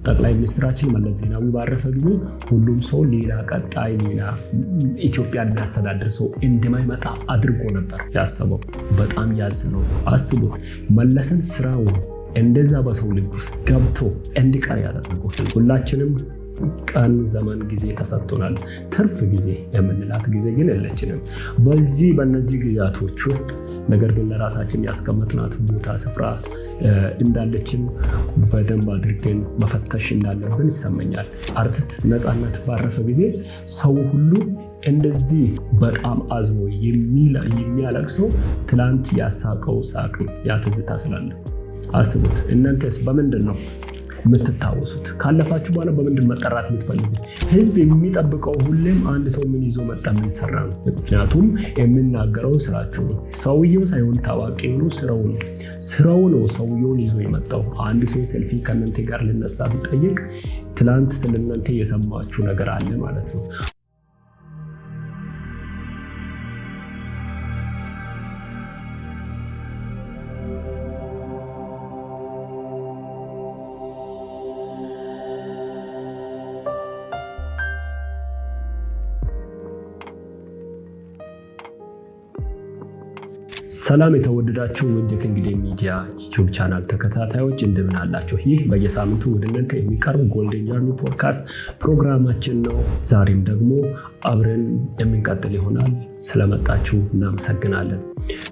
ጠቅላይ ሚኒስትራችን መለስ ዜናዊ ባረፈ ጊዜ ሁሉም ሰው ሌላ ቀጣይ ሌላ ኢትዮጵያን የሚያስተዳድር ሰው እንደማይመጣ አድርጎ ነበር ያሰበው። በጣም ያዝነው። አስቡት መለስን ስራው እንደዛ በሰው ልብ ውስጥ ገብቶ እንዲቀር ያደረጉት። ሁላችንም ቀን ዘመን ጊዜ ተሰጥቶናል። ትርፍ ጊዜ የምንላት ጊዜ ግን የለችንም። በእነዚህ ጊዜያቶች ውስጥ ነገር ግን ለራሳችን ያስቀመጥናት ቦታ ስፍራ እንዳለችን በደንብ አድርገን መፈተሽ እንዳለብን ይሰማኛል። አርቲስት ነፃነት ባረፈ ጊዜ ሰው ሁሉ እንደዚህ በጣም አዝኖ የሚያለቅሰው ትላንት ያሳቀው ሳቅ ያ ትዝታ ስላለ። አስቡት እናንተስ በምንድን ነው የምትታወሱት? ካለፋችሁ በኋላ በምንድን መጠራት የምትፈልጉት? ህዝብ የሚጠብቀው ሁሌም አንድ ሰው ምን ይዞ መጣ ምን ሰራ ነው። ምክንያቱም የምናገረው ስራችሁ ነው። ሰውየው ሳይሆን ታዋቂ ነው፣ ስራው ነው ሰውየውን ይዞ የመጣው። አንድ ሰው ሴልፊ ከእናንተ ጋር ልነሳ ቢጠይቅ ትላንት ስለእናንተ የሰማችሁ ነገር አለ ማለት ነው። ሰላም የተወደዳችሁ ውድ የክንግዴ ሚዲያ ዩቲዩብ ቻናል ተከታታዮች እንደምን አላችሁ? ይህ በየሳምንቱ ወደ እናንተ የሚቀርብ ጎልደን ጆርኒ ፖድካስት ፕሮግራማችን ነው። ዛሬም ደግሞ አብረን የምንቀጥል ይሆናል። ስለመጣችሁ እናመሰግናለን።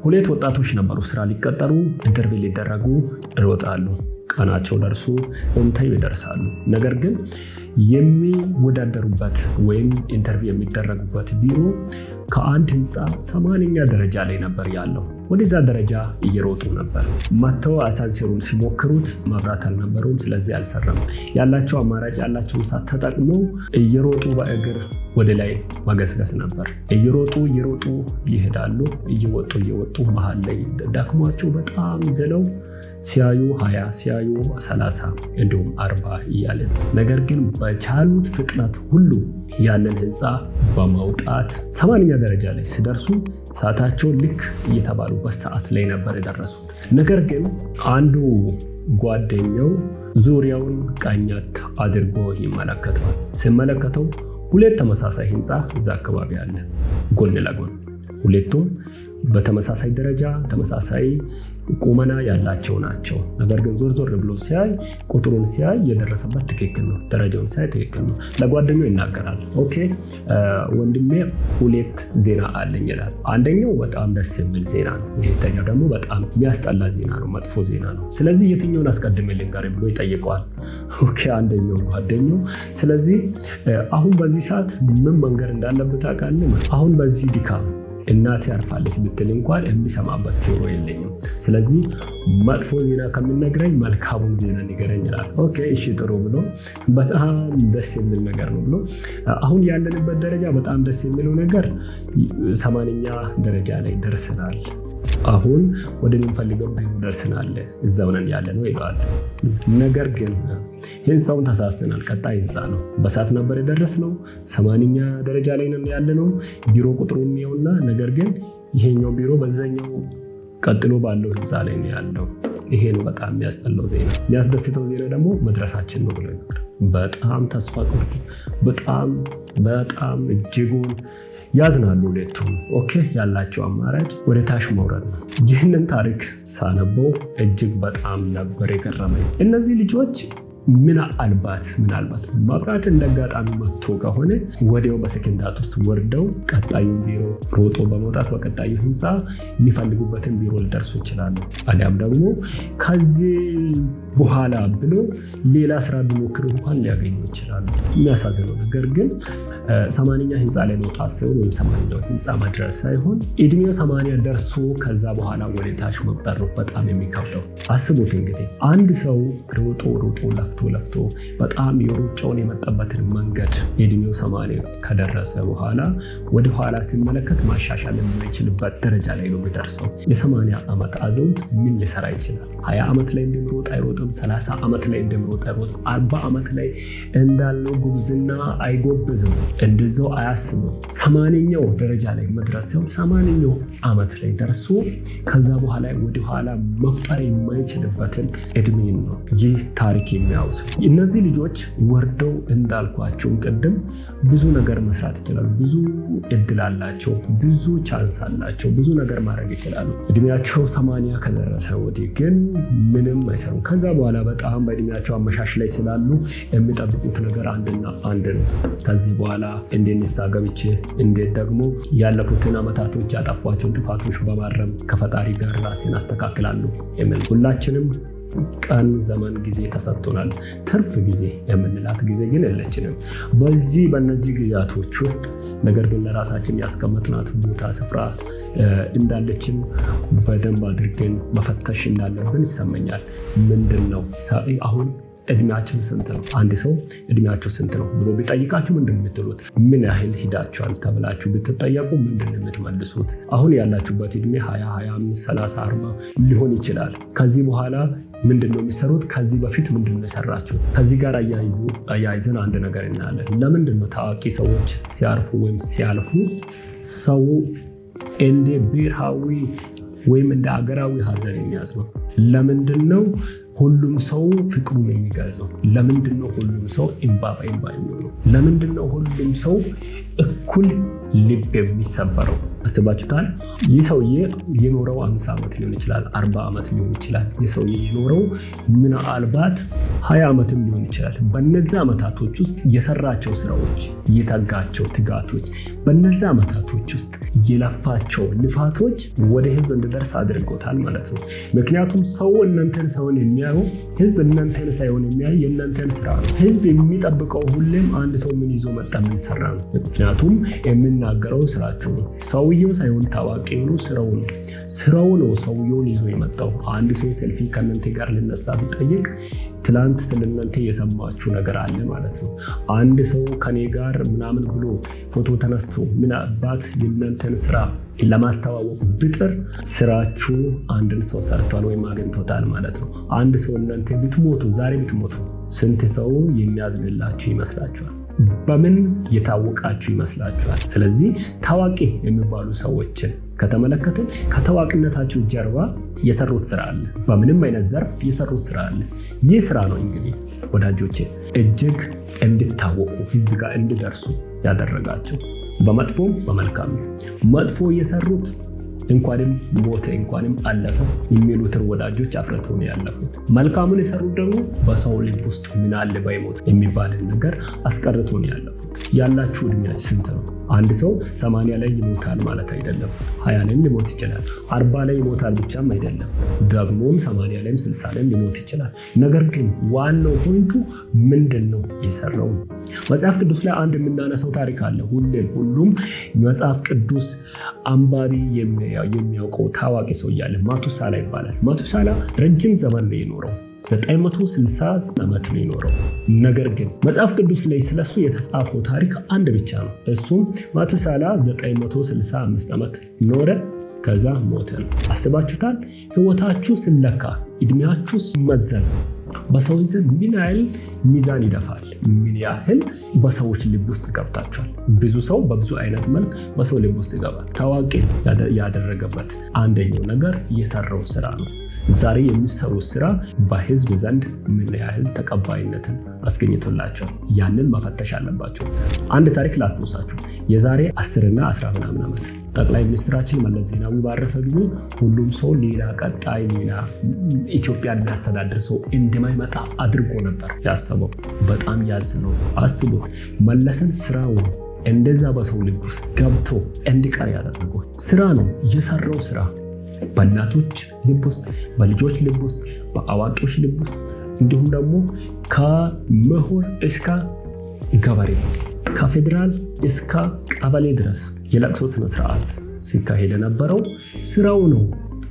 ሁለት ወጣቶች ነበሩ። ስራ ሊቀጠሩ ኢንተርቪው ሊደረጉ ይሮጣሉ። ቀናቸው ደርሶ ኦን ታይም ይደርሳሉ። ነገር ግን የሚወዳደሩበት ወይም ኢንተርቪው የሚደረጉበት ቢሮ ከአንድ ህንፃ 80ኛ ደረጃ ላይ ነበር ያለው። ወደዛ ደረጃ እየሮጡ ነበር። መተው አሳንሰሩን ሲሞክሩት መብራት አልነበረውም፣ ስለዚህ አልሰራም። ያላቸው አማራጭ ያላቸውን ሰዓት ተጠቅመው እየሮጡ በእግር ወደ ላይ መገስገስ ነበር። እየሮጡ ይሄዳሉ። እየወጡ መሀል ላይ ደክሟቸው በጣም ዝለው ሲያዩ 20 ሲያዩ 30 እንዲሁም 40 እያለ ነገር ግን በቻሉት ፍጥነት ሁሉ ያንን ህንፃ በማውጣት 80ኛ ደረጃ ላይ ሲደርሱ ሰዓታቸው ልክ እየተባሉበት ሰዓት ላይ ነበር የደረሱት። ነገር ግን አንዱ ጓደኛው ዙሪያውን ቃኘት አድርጎ ይመለከተዋል። ሲመለከተው ሁለት ተመሳሳይ ህንፃ እዛ አካባቢ አለ ጎን ለጎን። ሁለቱም በተመሳሳይ ደረጃ ተመሳሳይ ቁመና ያላቸው ናቸው። ነገር ግን ዞር ብሎ ሲያይ ቁጥሩን ሲያይ የደረሰበት ትክክል ነው፣ ደረጃውን ሲያይ ትክክል ነው። ለጓደኛው ይናገራል። ኦኬ ወንድሜ ሁለት ዜና አለኝ ይላል። አንደኛው በጣም ደስ የሚል ዜና ነው፣ ሁለተኛው ደግሞ በጣም የሚያስጠላ ዜና ነው፣ መጥፎ ዜና ነው። ስለዚህ የትኛውን አስቀድሜ ልንገርህ ብሎ ይጠይቀዋል። ኦኬ አንደኛው ጓደኛው ስለዚህ አሁን በዚህ ሰዓት ምን መንገር እንዳለበት ታውቃለህ? አሁን በዚህ ድካም እናቴ ያርፋለች ብትል እንኳን የሚሰማበት ጆሮ የለኝም። ስለዚህ መጥፎ ዜና ከምነግረኝ መልካሙን ዜና ንገረኝ ይላል። ኦኬ እሺ ጥሩ ብሎ በጣም ደስ የሚል ነገር ነው ብሎ አሁን ያለንበት ደረጃ በጣም ደስ የሚለው ነገር 80ኛ ደረጃ ላይ ደርሰናል። አሁን ወደ ምንፈልገው ቢሮ ደርሰናል፣ እዛው ነን ያለ ነው ይላል። ነገር ግን ህንፃውን ተሳስተናል። ቀጣይ ህንፃ ነው። በሰዓት ነበር የደረስነው። 80ኛ ደረጃ ላይ ነን ያለ ነው። ቢሮ ቁጥሩን የሚውና ነገር ግን ይሄኛው ቢሮ በዛኛው ቀጥሎ ባለው ህንፃ ላይ ነው ያለው። ይሄ ነው በጣም የሚያስጠላው ዜና። የሚያስደስተው ዜና ደግሞ መድረሳችን ነው ብሎ ነበር። በጣም ተስፋ ቆርጦ በጣም እጅጉን ያዝናሉ ሁለቱም። ኦኬ ያላቸው አማራጭ ወደ ታች መውረድ ነው። ይህንን ታሪክ ሳነበው እጅግ በጣም ነበር የገረመኝ። እነዚህ ልጆች ምናልባት መብራት እንደጋጣሚ መጥቶ ከሆነ ወዲያው በሰከንዳት ውስጥ ወርደው ቀጣዩን ቢሮ ሮጦ በመውጣት በቀጣዩ ህንፃ የሚፈልጉበትን ቢሮ ሊደርሱ ይችላሉ። አሊያም ደግሞ ከዚህ በኋላ ብሎ ሌላ ስራ ቢሞክሩ እንኳን ሊያገኙ ይችላሉ። የሚያሳዝነው ነገር ግን 80ኛ ህንፃ ላይ መውጣት ሳይሆን ወይም 80ኛው ህንፃ መድረስ ሳይሆን እድሜው 80 ደርሶ ከዛ በኋላ ወደ ታች መቁጠር ነው በጣም የሚከብደው። አስቡት እንግዲህ አንድ ሰው ሮጦ ለፍቶ በጣም የሩጫውን የመጣበትን መንገድ እድሜው 80 ከደረሰ በኋላ ወደ ኋላ ሲመለከት ማሻሻል የማይችልበት ደረጃ ላይ ነው የሚደርሰው። የ80 ዓመት አዛውንት ምን ሊሰራ ይችላል? 20 ዓመት ላይ እንደምሮጥ አይሮጥም። 30 ዓመት ላይ እንደምሮጥ አይሮጥም። 40 ዓመት ላይ እንዳለው ጉብዝና አይጎብዝም። እንደዛው አያስብም። 80ኛው ደረጃ ላይ መድረስ ሲሆን 80ኛው ዓመት ላይ ደርሶ ከዛ በኋላ ወደ ኋላ መቁጠር የማይችልበትን እድሜ ነው ይህ ታሪክ የሚያወራው። አስታውሱ። እነዚህ ልጆች ወርደው እንዳልኳቸው ቅድም ብዙ ነገር መስራት ይችላሉ። ብዙ እድል አላቸው። ብዙ ቻንስ አላቸው። ብዙ ነገር ማድረግ ይችላሉ። እድሜያቸው 80 ከደረሰ ወዲህ ግን ምንም አይሰሩም። ከዛ በኋላ በጣም በእድሜያቸው አመሻሽ ላይ ስላሉ የሚጠብቁት ነገር አንድና አንድ ነው። ከዚህ በኋላ እንዴት ንስሐ ገብቼ እንዴት ደግሞ ያለፉትን ዓመታቶች ያጠፏቸውን ጥፋቶች በማረም ከፈጣሪ ጋር ራሴን አስተካክላለሁ የሚል ሁላችንም ቀን ዘመን ጊዜ ተሰጥቶናል። ትርፍ ጊዜ የምንላት ጊዜ ግን የለችንም። በእነዚህ ጊዜያቶች ውስጥ ነገር ግን ለራሳችን ያስቀመጥናት ቦታ ስፍራ እንዳለችን በደንብ አድርገን መፈተሽ እንዳለብን ይሰማኛል። ምንድን ነው አሁን እድሜያችን ስንት ነው? አንድ ሰው እድሜያችሁ ስንት ነው ብሎ ቢጠይቃችሁ ምንድን ነው የምትሉት? ምን ያህል ሂዳችኋል ተብላችሁ ብትጠየቁ ምንድን ነው የምትመልሱት? አሁን ያላችሁበት እድሜ 20፣ 25፣ 30፣ 40 ሊሆን ይችላል። ከዚህ በኋላ ምንድን ነው የሚሰሩት? ከዚህ በፊት ምንድን ነው የሰራችሁት? ከዚህ ጋር አያይዘን አንድ ነገር እናያለን። ለምንድን ነው ታዋቂ ሰዎች ሲያርፉ ወይም ሲያልፉ ሰው እንደ ብሔራዊ ወይም እንደ አገራዊ ሀዘን የሚያዝነው? ለምንድን ነው ሁሉም ሰው ፍቅሩን የሚገልጸው? ለምንድን ነው ሁሉም ሰው እንባ የሚሆነው? ለምንድን ነው ሁሉም ሰው እኩል ልብ የሚሰበረው? አስባችሁታል? ይህ ሰውዬ የኖረው 50 ዓመት ሊሆን ይችላል፣ 40 ዓመት ሊሆን ይችላል። ይህ ሰውዬ የኖረው ምናልባት 20 ዓመትም ሊሆን ይችላል። በነዛ ዓመታቶች ውስጥ የሰራቸው ስራዎች፣ የተጋቸው ትጋቶች፣ በነዛ ዓመታቶች ውስጥ የለፋቸው ልፋቶች ወደ ህዝብ እንዲደርስ አድርጎታል ማለት ነው። ምክንያቱም ሰው እናንተን ሰውን የሚያየው ህዝብ እናንተን ሳይሆን የሚያየው የእናንተን ስራ ነው። ህዝብ የሚጠብቀው ሁሌም አንድ ሰው ምን ይዞ መጣ፣ ምን ሰራ ነው። ምክንያቱም የሚናገረው ስራቸው ነው። ሰውየው ሳይሆን ታዋቂ ነው፣ ስራው ነው ሰውየውን ይዞ የመጣው። አንድ ሰው ሴልፊ ከእናንተ ጋር ልነሳ ቢጠይቅ ትላንት ስለእናንተ የሰማችሁ ነገር አለ ማለት ነው። አንድ ሰው ከኔ ጋር ምናምን ብሎ ፎቶ ተነስቶ ምናልባት የእናንተን ስራ ለማስተዋወቅ ብጥር ስራችሁ አንድን ሰው ሰርቷል ወይም አግኝቶታል ማለት ነው። አንድ ሰው እናንተ ብትሞቱ፣ ዛሬ ብትሞቱ ስንት ሰው የሚያዝንላችሁ ይመስላችኋል? በምን የታወቃችሁ ይመስላችኋል? ስለዚህ ታዋቂ የሚባሉ ሰዎችን ከተመለከትን ከታዋቂነታቸው ጀርባ የሰሩት ስራ አለ። በምንም አይነት ዘርፍ የሰሩት ስራ አለ። ይህ ስራ ነው እንግዲህ ወዳጆቼ እጅግ እንድታወቁ ህዝብ ጋር እንዲደርሱ ያደረጋቸው። በመጥፎም በመልካም መጥፎ የሰሩት እንኳንም ሞተ እንኳንም አለፈ የሚሉትን ወዳጆች አፍርተው ነው ያለፉት። መልካሙን የሰሩት ደግሞ በሰው ልብ ውስጥ ምን አለ ባይሞት የሚባልን ነገር አስቀርተው ነው ያለፉት። ያላችሁ እድሜያችሁ ስንት ነው? አንድ ሰው 80 ላይ ይሞታል ማለት አይደለም። 20 ላይም ሊሞት ይችላል። 40 ላይ ይሞታል ብቻም አይደለም። ደግሞም 80 ላይም 60 ላይም ሊሞት ይችላል። ነገር ግን ዋናው ፖይንቱ ምንድን ነው የሰራው? መጽሐፍ ቅዱስ ላይ አንድ የምናነሳው ታሪክ አለ። ሁሉም መጽሐፍ ቅዱስ አንባቢ የሚያውቀው ታዋቂ ሰው እያለ ማቱሳላ ይባላል። ማቱሳላ ረጅም ዘመን ነው የኖረው። 960 ዓመት ነው የኖረው። ነገር ግን መጽሐፍ ቅዱስ ላይ ስለሱ የተጻፈው ታሪክ አንድ ብቻ ነው። እሱም ማቱሳላ 965 ዓመት ኖረ፣ ከዛ ሞተ ነው። አስባችሁታል? ህይወታችሁ ስለካ፣ እድሜያችሁ ሲመዘን በሰው ዘንድ ምን ያህል ሚዛን ይደፋል? ምን ያህል በሰዎች ልብ ውስጥ ገብታችኋል? ብዙ ሰው በብዙ አይነት መልክ በሰው ልብ ውስጥ ይገባል። ታዋቂ ያደረገበት አንደኛው ነገር የሰራው ስራ ነው። ዛሬ የሚሰሩት ስራ በህዝብ ዘንድ ምን ያህል ተቀባይነትን አስገኝቶላቸዋል? ያንን መፈተሽ አለባቸው። አንድ ታሪክ ላስታውሳችሁ። የዛሬ 10 እና 10 ምናምን ዓመት ጠቅላይ ሚኒስትራችን መለስ ዜናዊ ባረፈ ጊዜ ሁሉም ሰው ሌላ ቀጣይ ሌላ ኢትዮጵያን የሚያስተዳድር ሰው እንደማይመጣ አድርጎ ነበር ያሰበው። በጣም ያዝነው። አስቡት፣ መለስን ስራው እንደዛ በሰው ልብ ውስጥ ገብቶ እንዲቀር ያደረገው ስራ ነው የሰራው ስራ። በእናቶች ልብ ውስጥ፣ በልጆች ልብ ውስጥ፣ በአዋቂዎች ልብ ውስጥ እንዲሁም ደግሞ ከምሁር እስከ ገበሬ ከፌዴራል እስከ ቀበሌ ድረስ የለቅሶ ስነስርዓት ሲካሄድ የነበረው ስራው ነው።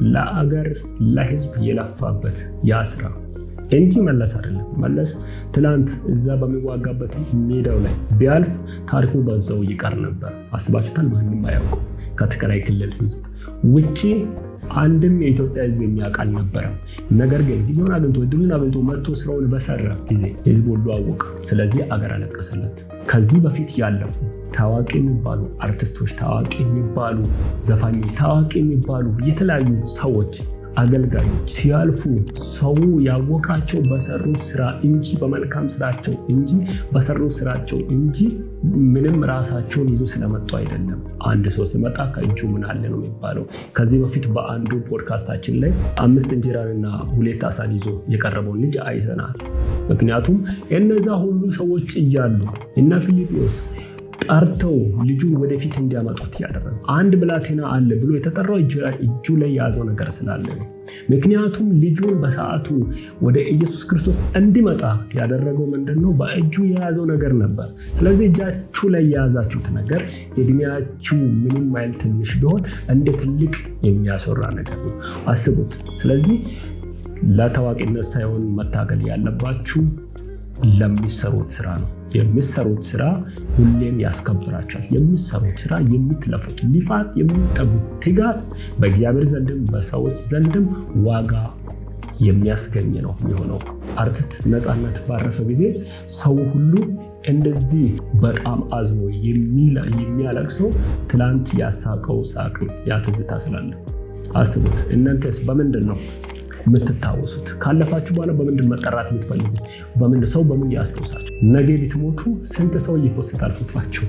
ለአገር ለህዝብ የለፋበት ያ ስራ እንጂ መለስ አይደለም። መለስ ትላንት እዛ በሚዋጋበት ሜዳው ላይ ቢያልፍ ታሪኩ በዛው ይቀር ነበር። አስባችሁታል? ማንም አያውቀው። ከትግራይ ክልል ህዝብ ውጪ አንድም የኢትዮጵያ ህዝብ የሚያውቅ አልነበረም። ነገር ግን ጊዜውን አግኝቶ እድሉን አግኝቶ መጥቶ ስራውን በሰራ ጊዜ ህዝብ ሁሉ አወቀ። ስለዚህ አገር አለቀሰለት። ከዚህ በፊት ያለፉ ታዋቂ የሚባሉ አርቲስቶች፣ ታዋቂ የሚባሉ ዘፋኞች፣ ታዋቂ የሚባሉ የተለያዩ ሰዎች አገልጋዮች ሲያልፉ ሰው ያወቃቸው በሰሩት ስራ እንጂ በመልካም ስራቸው እንጂ በሰሩት ስራቸው እንጂ ምንም ራሳቸውን ይዞ ስለመጡ አይደለም። አንድ ሰው ሲመጣ ከእጁ ምን አለ ነው የሚባለው። ከዚህ በፊት በአንዱ ፖድካስታችን ላይ 5 እንጀራንና 2 ዓሣን ይዞ የቀረበውን ልጅ አይተናል። ምክንያቱም እነዛ ሁሉ ሰዎች እያሉ እነ ፊልጶስ ጠርተው ልጁን ወደፊት እንዲያመጡት ያደረገ አንድ ብላቴና አለ ብሎ የተጠራው እጁ ላይ የያዘው ነገር ስላለ ነው። ምክንያቱም ልጁን በሰዓቱ ወደ ኢየሱስ ክርስቶስ እንዲመጣ ያደረገው ምንድነው? በእጁ የያዘው ነገር ነበር። ስለዚህ እጃችሁ ላይ የያዛችሁት ነገር እድሜያችሁ ምንም አይል ትንሽ ቢሆን እንደ ትልቅ የሚያስወራ ነገር ነው። አስቡት። ስለዚህ ለታዋቂነት ሳይሆን መታገል ያለባችሁ ለሚሰሩት ስራ ነው። የሚሰሩት ስራ ሁሌም ያስከብራቸዋል። የሚሰሩት ስራ፣ የምትለፉት ልፋት፣ የምትጠጉት ትጋት በእግዚአብሔር ዘንድም በሰዎች ዘንድም ዋጋ የሚያስገኝ ነው የሚሆነው። አርቲስት ነፃነት ባረፈ ጊዜ ሰው ሁሉ እንደዚህ በጣም አዝኖ የሚያለቅሰው ትላንት ያሳቀው ሳቅ ያ ትዝታ ስላለ። አስቡት። እናንተስ በምንድን ነው የምትታወሱት? ካለፋችሁ በኋላ በምንድን መጠራት የምትፈልጉት? ሰው በምን ያስታውሳችሁ? ነገ ብትሞቱ ስንት ሰው ይፖስታል ፎቶአችሁ?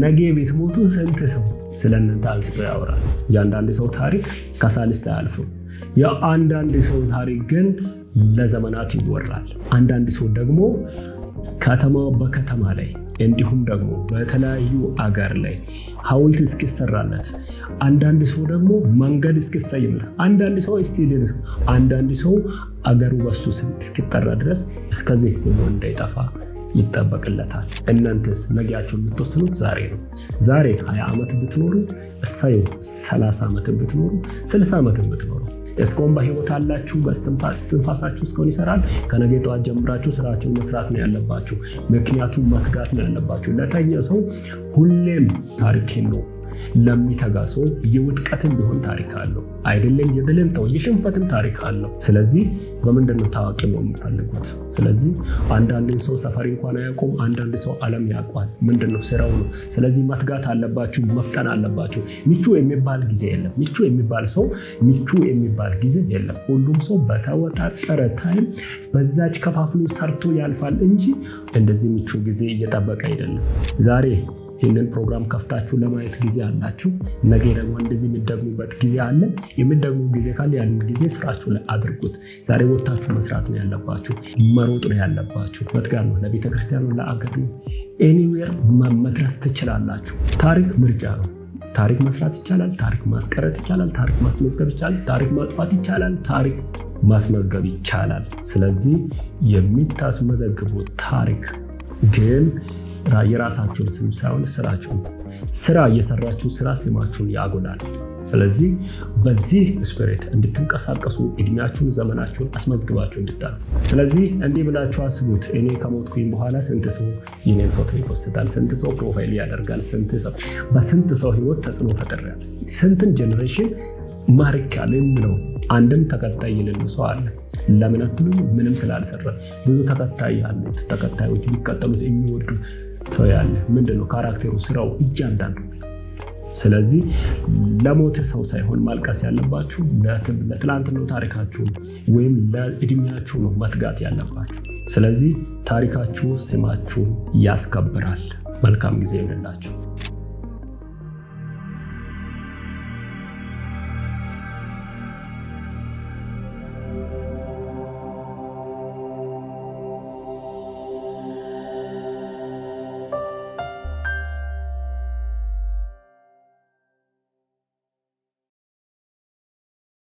ነገ ብትሞቱ ስንት ሰው ስለእናንተ አንስቶ ያወራል? የአንዳንድ ሰው ታሪክ ከሳልስት አያልፍም። የአንዳንድ ሰው ታሪክ ግን ለዘመናት ይወራል። አንዳንድ ሰው ደግሞ ከተማ በከተማ ላይ እንዲሁም ደግሞ በተለያዩ አገር ላይ ሐውልት እስኪሰራለት፣ አንዳንድ ሰው ደግሞ መንገድ እስኪሰይምለት፣ አንዳንድ ሰው ስቴዲየም፣ አንዳንድ ሰው አገሩ በሱ ስም እስኪጠራ ድረስ እስከዚህ ስሙ እንዳይጠፋ ይጠበቅለታል። እናንተስ ነገያችሁን የምትወስኑት ዛሬ ነው። ዛሬ 20 ዓመት ብትኖሩ እሳዩ፣ 30 ዓመት ብትኖሩ፣ 60 ዓመት ብትኖሩ እስካሁን በህይወት አላችሁ። በስትንፋሳችሁ እስካሁን ይሰራል። ከነገ ጠዋት ጀምራችሁ ስራችሁን መስራት ነው ያለባችሁ። ምክንያቱም መትጋት ነው ያለባችሁ። ለተኛ ሰው ሁሌም ታሪክ ነው። ለሚተጋ ሰው የውድቀትም ቢሆን ታሪክ አለው። አይደለም የድልን ተው የሽንፈትም ታሪክ አለው። ስለዚህ በምንድነው ታዋቂ ነው የምትፈልጉት? ስለዚህ አንዳንድ ሰው ሰፈር እንኳን አያውቁም፣ አንዳንድ ሰው ዓለም ያውቋል። ምንድነው? ስራው ነው። ስለዚህ መትጋት አለባችሁ፣ መፍጠን አለባችሁ። ምቹ የሚባል ጊዜ የለም። ምቹ የሚባል ጊዜ የለም። ሁሉም ሰው በተወጣጠረ ታይም በዛች ከፋፍሎ ሰርቶ ያልፋል እንጂ እንደዚህ ምቹ ጊዜ እየጠበቀ አይደለም። ዛሬ ይህንን ፕሮግራም ከፍታችሁ ለማየት ጊዜ አላችሁ። ነገ ደግሞ እንደዚህ የሚደግሙበት ጊዜ አለ። የሚደግሙ ጊዜ ካለ ያንን ጊዜ ስራችሁ ላይ አድርጉት። ዛሬ ወጥታችሁ መስራት ነው ያለባችሁ፣ መሮጥ ነው ያለባችሁ። መትጋት ነው። ለቤተክርስቲያኑ፣ ለአገር ነው። ኤኒዌር መድረስ ትችላላችሁ። ታሪክ ምርጫ ነው። ታሪክ መስራት ይቻላል። ታሪክ ማስቀረት ይቻላል። ታሪክ ማስመዝገብ ይቻላል። ታሪክ ማጥፋት ይቻላል። ታሪክ ማስመዝገብ ይቻላል። ስለዚህ የምታስመዘግቡት ታሪክ ግን የራሳችሁን ስም ሳይሆን ስራችሁን፣ ስራ እየሰራችሁ ስራ ስማችሁን ያጎላል። ስለዚህ በዚህ ስፒሪት እንድትንቀሳቀሱ እድሜያችሁን፣ ዘመናችሁን አስመዝግባችሁ እንድታልፉ። ስለዚህ እንዲህ ብላችሁ አስቡት። እኔ ከሞትኩኝ በኋላ ስንት ሰው የኔን ፎቶ ይፖስታል? ስንት ሰው ፕሮፋይል ያደርጋል? በስንት ሰው ህይወት ተጽዕኖ ፈጥሬያለሁ? ስንትን ጀኔሬሽን ማርኬያለሁ የምለው አንድም ተከታይ የሌለው ሰው አለ። ለምን አትሉኝ? ምንም ስላልሰራ። ብዙ ተከታይ ያሉት ተከታዮች የሚከተሉት የሚወዱ ሰው ያለ ምንድነው? ካራክተሩ፣ ስራው፣ እያንዳንዱ። ስለዚህ ለሞተ ሰው ሳይሆን ማልቀስ ያለባችሁ ለትላንትናው ታሪካችሁ ወይም ለእድሜያችሁ ነው መትጋት ያለባችሁ። ስለዚህ ታሪካችሁ ስማችሁን ያስከብራል። መልካም ጊዜ ይሁንላችሁ።